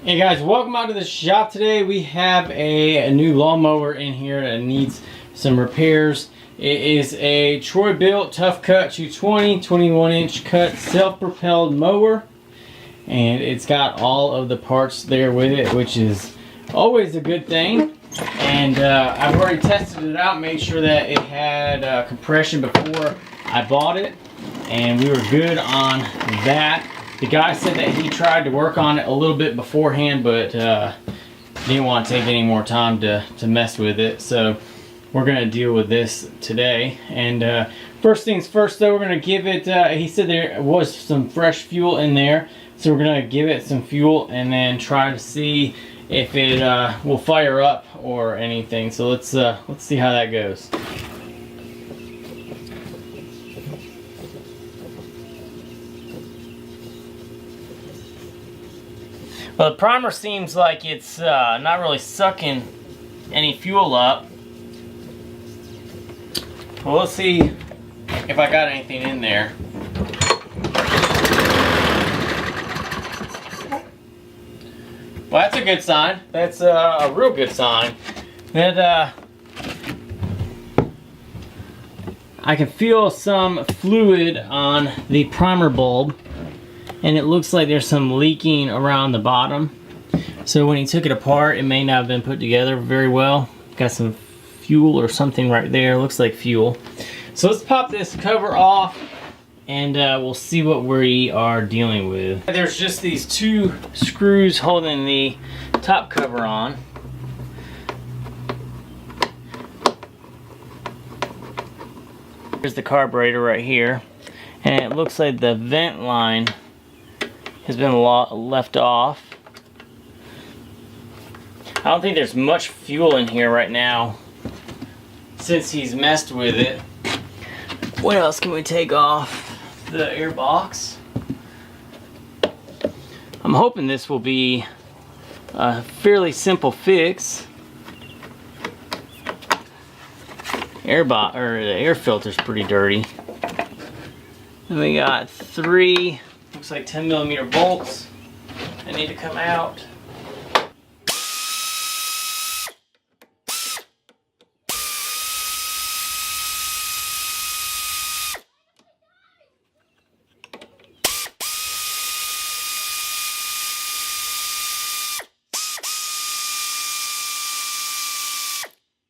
Hey guys, welcome out to the shop. Today we have a new lawnmower in here that needs some repairs. It is a Troy-Bilt Tough Cut 220 21-inch cut self-propelled mower, and it's got all of the parts there with it, which is always a good thing. And I've already tested it out, made sure that it had compression before I bought it, and we were good on that. The guy said that he tried to work on it a little bit beforehand, but didn't want to take any more time to mess with it. So we're going to deal with this today. And first things first, though, we're going to give it, he said there was some fresh fuel in there. So we're going to give it some fuel and then try to see if it will fire up or anything. So let's see how that goes. Well, the primer seems like it's not really sucking any fuel up. Well, let's see if I got anything in there. Well, that's a good sign. That's a real good sign. That I can feel some fluid on the primer bulb. And it looks like there's some leaking around the bottom. So when he took it apart, it may not have been put together very well. Got some fuel or something right there. Looks like fuel. So let's pop this cover off and we'll see what we are dealing with. There's just these two screws holding the top cover on. Here's the carburetor right here. And it looks like the vent line has been left off. I don't think there's much fuel in here right now since he's messed with it. What else can we take off? The air box. I'm hoping this will be a fairly simple fix. The air filter's pretty dirty. Then we got three, looks like 10mm bolts that need to come out.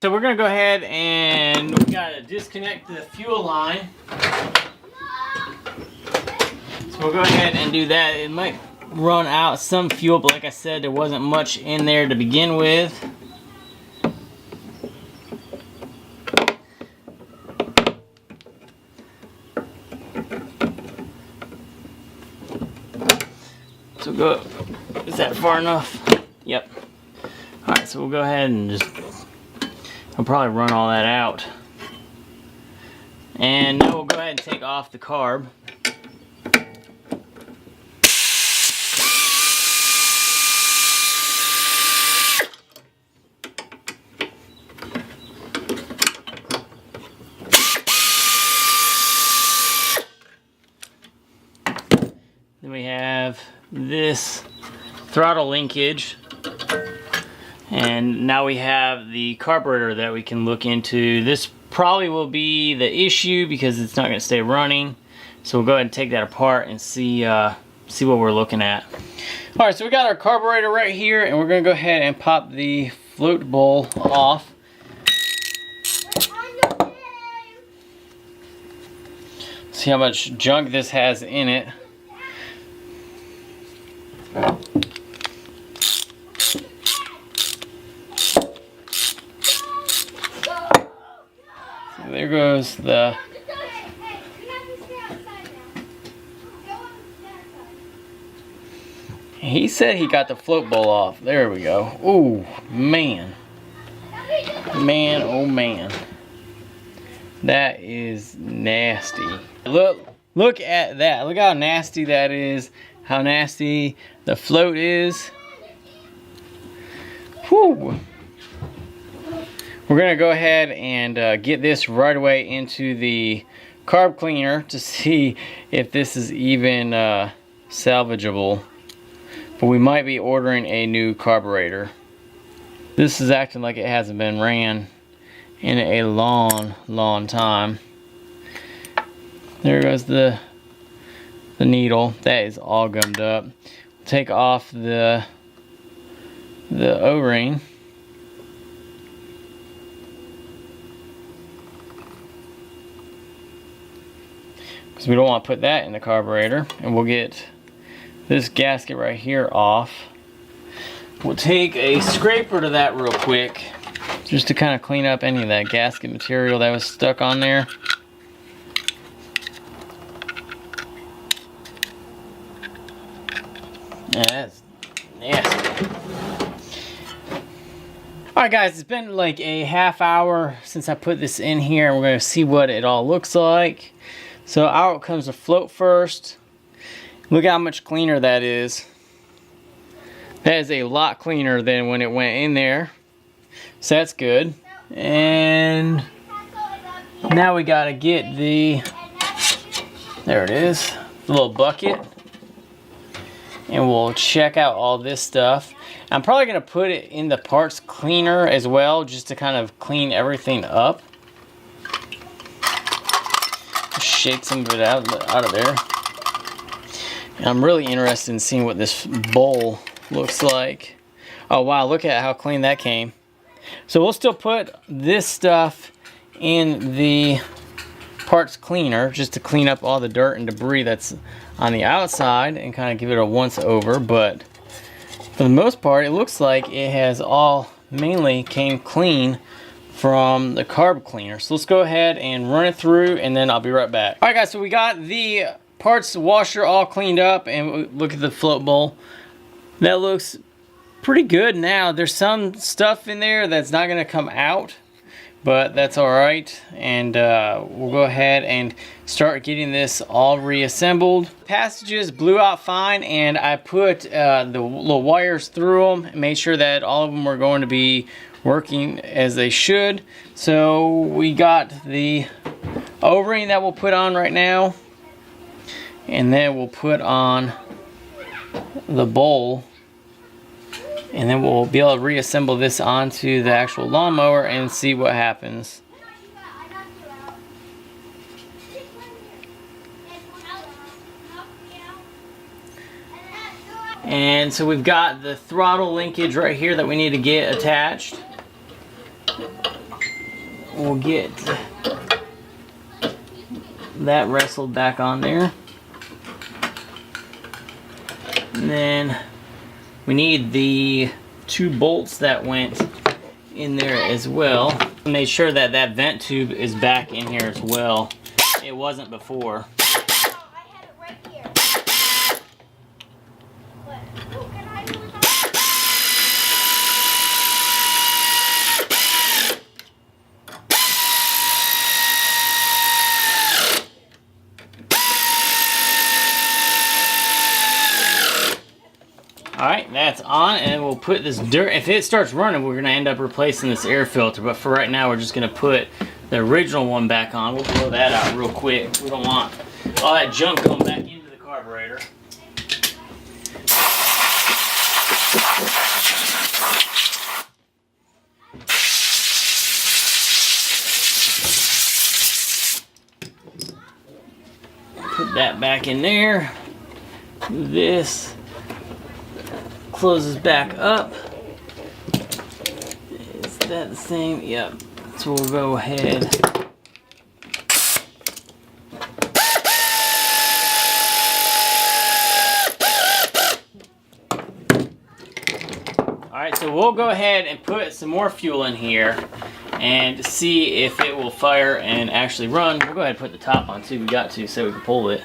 So we're gonna go ahead and we gotta disconnect the fuel line. So we'll go ahead and do that. It might run out some fuel, but like I said, there wasn't much in there to begin with. So go, is that far enough? Yep. Alright, so we'll go ahead and just, I'll probably run all that out. And now we'll go ahead and take off the carb. Then we have this throttle linkage, and now we have the carburetor that we can look into. This probably will be the issue because it's not going to stay running, so we'll go ahead and take that apart and see what we're looking at. Alright, so we got our carburetor right here, and we're going to go ahead and pop the float bowl off. See how much junk this has in it. So there goes the he said he got the float bowl off. There we go. Ooh, man. Man, oh man. That is nasty. Look at that. Look how nasty that is. How nasty the float is. Whew. We're gonna go ahead and get this right away into the carb cleaner to see if this is even salvageable. but we might be ordering a new carburetor. This is acting like it hasn't been ran in a long time. There goes the needle. That is all gummed up. Take off the O-ring. Because we don't want to put that in the carburetor. And we'll get this gasket right here off. We'll take a scraper to that real quick, just to kind of clean up any of that gasket material that was stuck on there. Yeah, that's nasty. Alright guys, it's been like a half hour since I put this in here, and we're going to see what it all looks like. So out comes the float first. Look how much cleaner that is. That is a lot cleaner than when it went in there. So that's good. And now we gotta get the, there it is, the little bucket. And we'll check out all this stuff. I'm probably gonna put it in the parts cleaner as well, just to kind of clean everything up. Shake some of it out of there. And I'm really interested in seeing what this bowl looks like. Oh wow, look at how clean that came. So we'll still put this stuff in the parts cleaner just to clean up all the dirt and debris that's on the outside and kind of give it a once over, but for the most part it looks like it has all mainly came clean from the carb cleaner. So let's go ahead and run it through and then I'll be right back. Alright guys, so we got the parts washer all cleaned up, and look at the float bowl. That looks pretty good now. There's some stuff in there that's not going to come out, but that's alright. And we'll go ahead and start getting this all reassembled. Passages blew out fine, and I put the little wires through them and made sure that all of them were going to be working as they should. So we got the O-ring that we'll put on right now, and then we'll put on the bowl, and then we'll be able to reassemble this onto the actual lawnmower and see what happens. And so we've got the throttle linkage right here that we need to get attached. We'll get that wrestled back on there. And then we need the 2 bolts that went in there as well. Make sure that that vent tube is back in here as well. It wasn't before. Alright, that's on, and we'll put this dirt. If it starts running, we're going to end up replacing this air filter, but for right now we're just going to put the original one back on. We'll blow that out real quick. We don't want all that junk going back into the carburetor. Put that back in there. This closes back up. Is that the same? Yep. So we'll go ahead. Alright, so we'll go ahead and put some more fuel in here and see if it will fire and actually run. We'll go ahead and put the top on too. We got to, so we can pull it.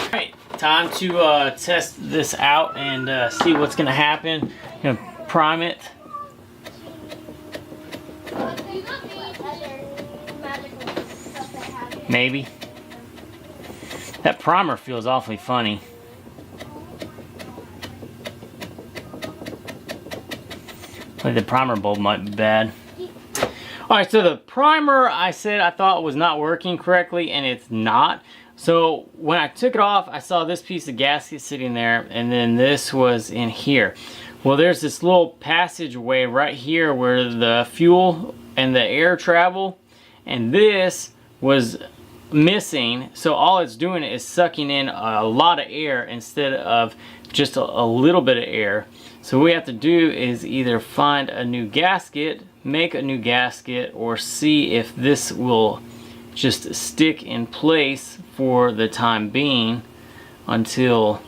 Alright, time to test this out and see what's going to happen. I'm going to prime it. Maybe. That primer feels awfully funny. Like the primer bulb might be bad. Alright, so the primer I said I thought was not working correctly, and it's not. So when I took it off, I saw this piece of gasket sitting there, and then this was in here. Well, there's this little passageway right here where the fuel and the air travel, and this was missing. So all it's doing is sucking in a lot of air instead of just a little bit of air. So what we have to do is either find a new gasket, make a new gasket, or see if this will just stick in place for the time being until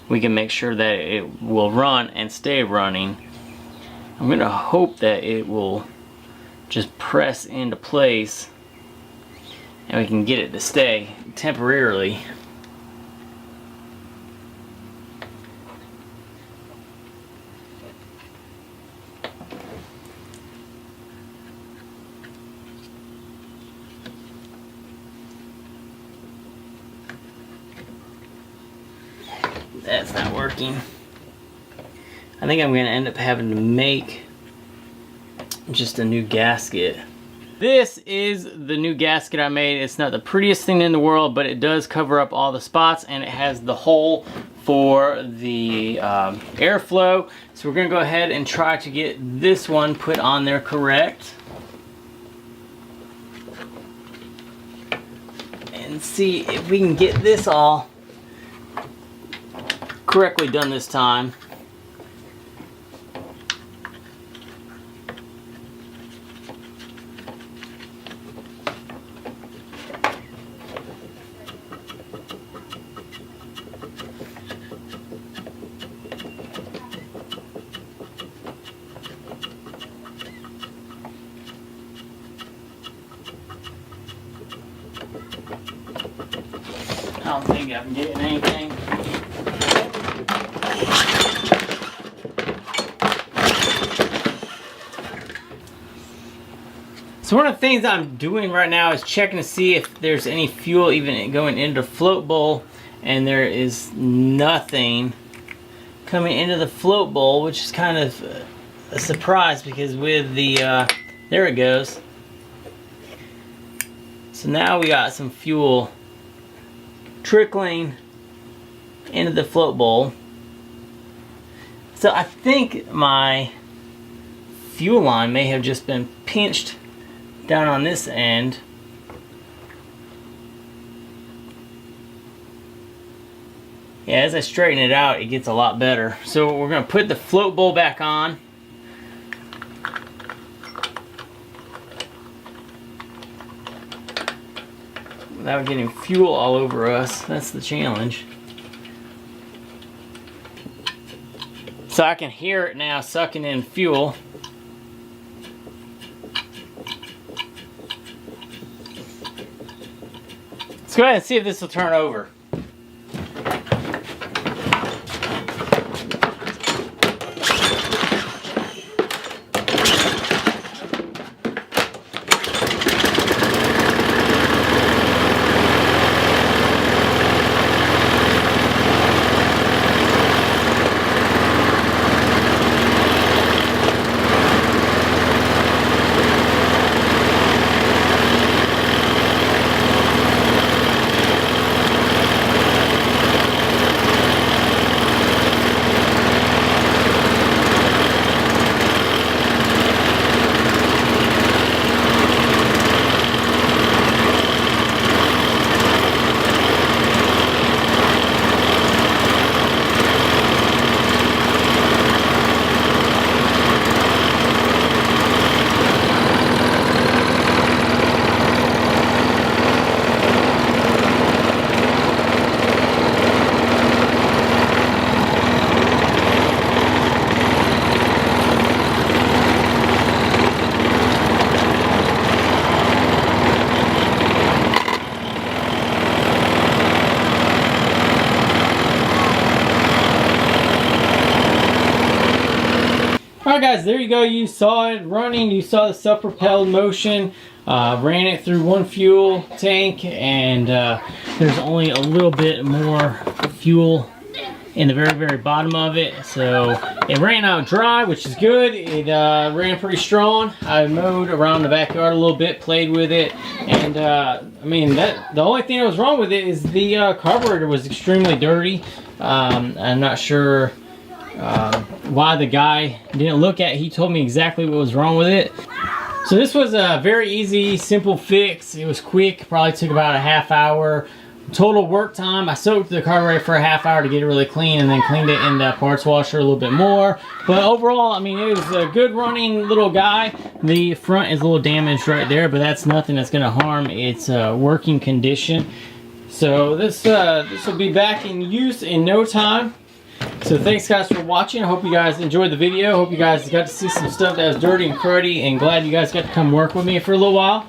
we can make sure that it will run and stay running. I'm gonna hope that it will just press into place and we can get it to stay temporarily. That's not working. I think I'm going to end up having to make just a new gasket. This is the new gasket I made. It's not the prettiest thing in the world, but it does cover up all the spots, and it has the hole for the airflow. So we're going to go ahead and try to get this one put on there correct. And see if we can get this all correctly done this time. I don't think I'm getting anything. So one of the things I'm doing right now is checking to see if there's any fuel even going into the float bowl, and there is nothing coming into the float bowl, which is kind of a surprise because with the there it goes. So now we got some fuel trickling into the float bowl. So I think my fuel line may have just been pinched down on this end. Yeah, as I straighten it out, it gets a lot better. So we're going to put the float bowl back on. Without getting fuel all over us. That's the challenge. So I can hear it now sucking in fuel. Let's go ahead and see if this will turn over. Alright guys, there you go. You saw it running. You saw the self-propelled motion. Ran it through one fuel tank, and there's only a little bit more fuel in the very bottom of it. So it ran out dry, which is good. It ran pretty strong. I mowed around the backyard a little bit, played with it, and I mean, the only thing that was wrong with it is the carburetor was extremely dirty. I'm not sure why the guy didn't look at it. He told me exactly what was wrong with it. So this was a very easy, simple fix. It was quick, probably took about a half hour. Total work time, I soaked the carburetor for a half hour to get it really clean, and then cleaned it in the parts washer a little bit more. But overall, I mean, it was a good running little guy. The front is a little damaged right there, but that's nothing that's going to harm its working condition. So this will be back in use in no time. So thanks guys for watching. I hope you guys enjoyed the video. Hope you guys got to see some stuff that was dirty and cruddy, and glad you guys got to come work with me for a little while.